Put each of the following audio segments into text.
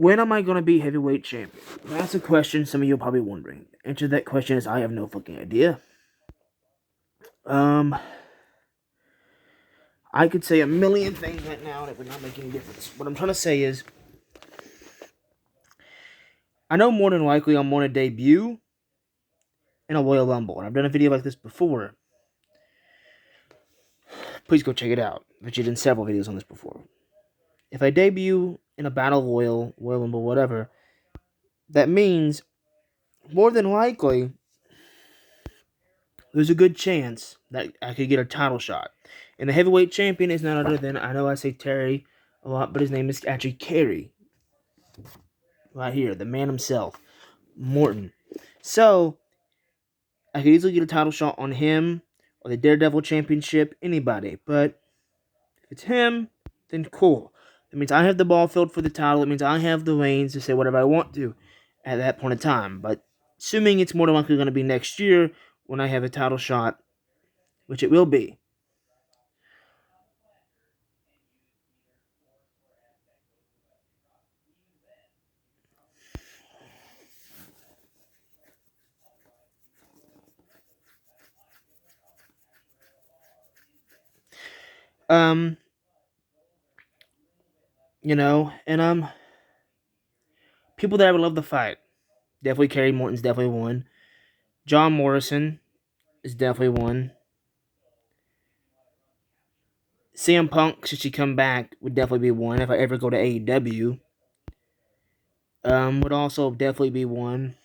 when am I going to be heavyweight champion? That's a question some of you are probably wondering. The answer to that question is I have no fucking idea. I could say a million things right now and it would not make any difference. What I'm trying to say is, I know more than likely I'm going to debut in a Royal Rumble. And I've done a video like this before. Please go check it out. I've done several videos on this before. If I debut in a Battle Royal, Royal Rumble, whatever, that means more than likely there's a good chance that I could get a title shot. And the heavyweight champion is none other than, I know I say Terry a lot, but his name is actually Kerry. Right here, the man himself, Morton. So, I could easily get a title shot on him, or the Daredevil Championship, anybody. But if it's him, then cool. That means I have the ball filled for the title. It means I have the reins to say whatever I want to at that point in time. But assuming it's more than likely going to be next year when I have a title shot, which it will be. And people that I would love to fight. Definitely Kerry Morton's definitely one. John Morrison is definitely one. CM Punk, should she come back, would definitely be one if I ever go to AEW. Would also definitely be one.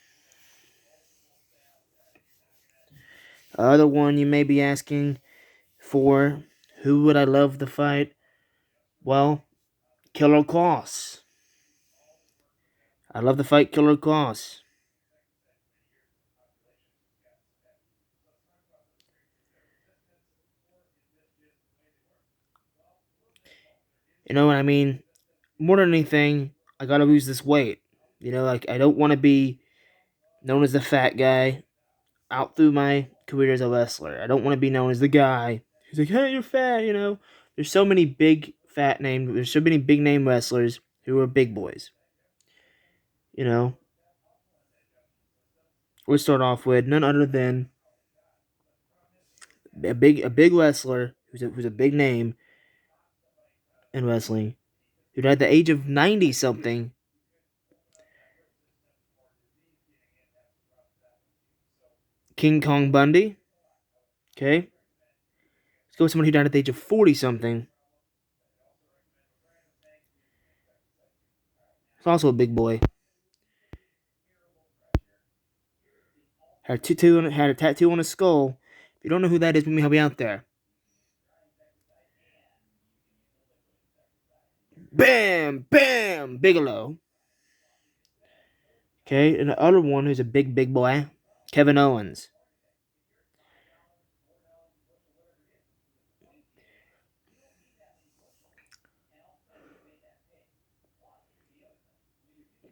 Other one you may be asking for, who would I love to fight? Well, Killer Kross. I'd love to fight Killer Kross. You know what I mean? More than anything, I gotta lose this weight. I don't want to be known as the fat guy out through my career as a wrestler. I don't want to be known as the guy who's like, hey, you're fat, There's so many big fat name, there's so many big name wrestlers who are big boys. We'll start off with none other than a big wrestler who's a big name in wrestling, who died at the age of 90 something. King Kong Bundy. Okay. Let's go with someone who died at the age of 40 something. He's also a big boy. Had a tattoo on his skull. If you don't know who that is, let me help you out there. Bam! Bam! Bigelow. Okay, and the other one who's a big boy, Kevin Owens.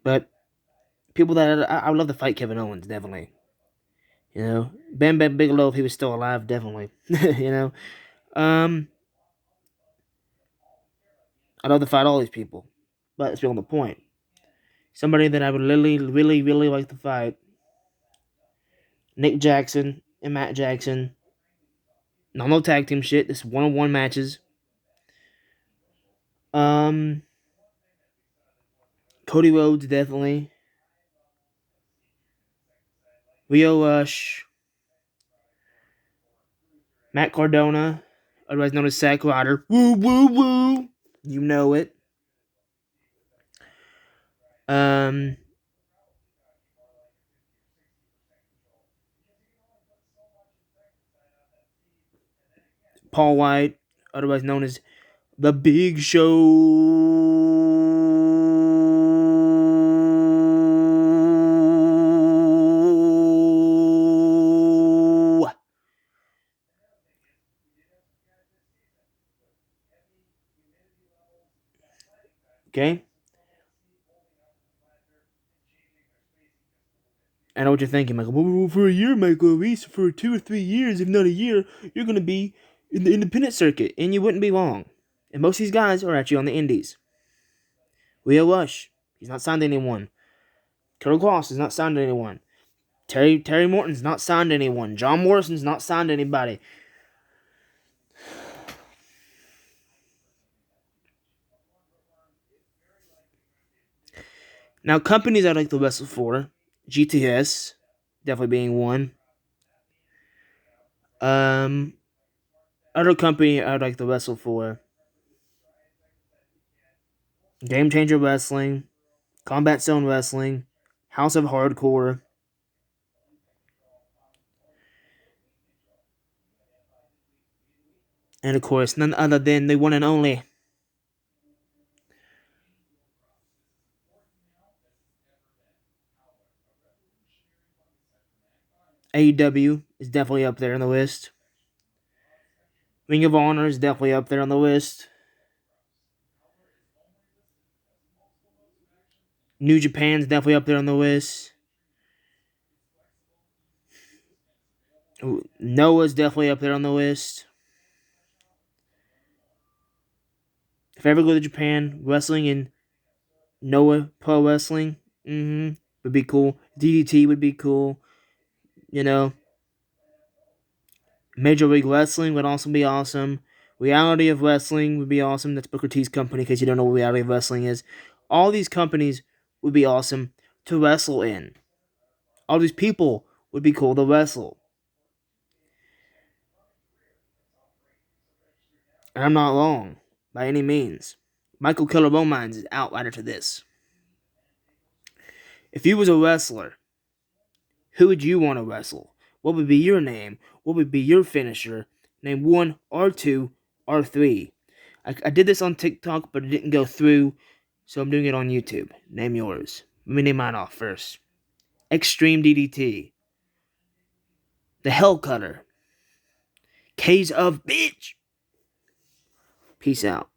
But people that I would love to fight Kevin Owens, definitely. Bam Bam Bigelow, if he was still alive, definitely. I'd love to fight all these people. But let's be on the point. Somebody that I would really like to fight. Nick Jackson and Matt Jackson. No tag team shit. This one-on-one matches. Cody Rhodes, definitely. Rio Rush. Matt Cardona, otherwise known as Zack Ryder. Woo, woo, woo. You know it. Paul White, otherwise known as The Big Show. Okay? I know what you're thinking, Michael. Well, for a year, Michael, at least for 2 or 3 years, if not a year, you're going to be in the independent circuit. And you wouldn't be wrong. And most of these guys are actually on the indies. Rio Rush, He's not signed to anyone. Killer Cross is not signed to anyone. Terry Morton's not signed to anyone. John Morrison's not signed to anybody. Now, companies I'd like to wrestle for, GTS, definitely being one. Other company I'd like to wrestle for, Game Changer Wrestling, Combat Zone Wrestling, House of Hardcore, and of course, none other than the one and only AEW is definitely up there on the list. Ring of Honor is definitely up there on the list. New Japan's definitely up there on the list. Noah's definitely up there on the list. If I ever go to Japan, wrestling in Noah Pro Wrestling, would be cool. DDT would be cool. You know, Major League Wrestling would also be awesome. Reality of Wrestling would be awesome. That's Booker T's company, in case you don't know what Reality of Wrestling is. All these companies would be awesome to wrestle in. All these people would be cool to wrestle. And I'm not wrong, by any means. Michael Killer Romines is outrider to this. If you was a wrestler, who would you want to wrestle? What would be your name? What would be your finisher? Name 1 or 2 or 3. I did this on TikTok, but it didn't go through, so I'm doing it on YouTube. Name yours. Let me name mine off first. Extreme DDT. The Hell Cutter. Case of Bitch. Peace out.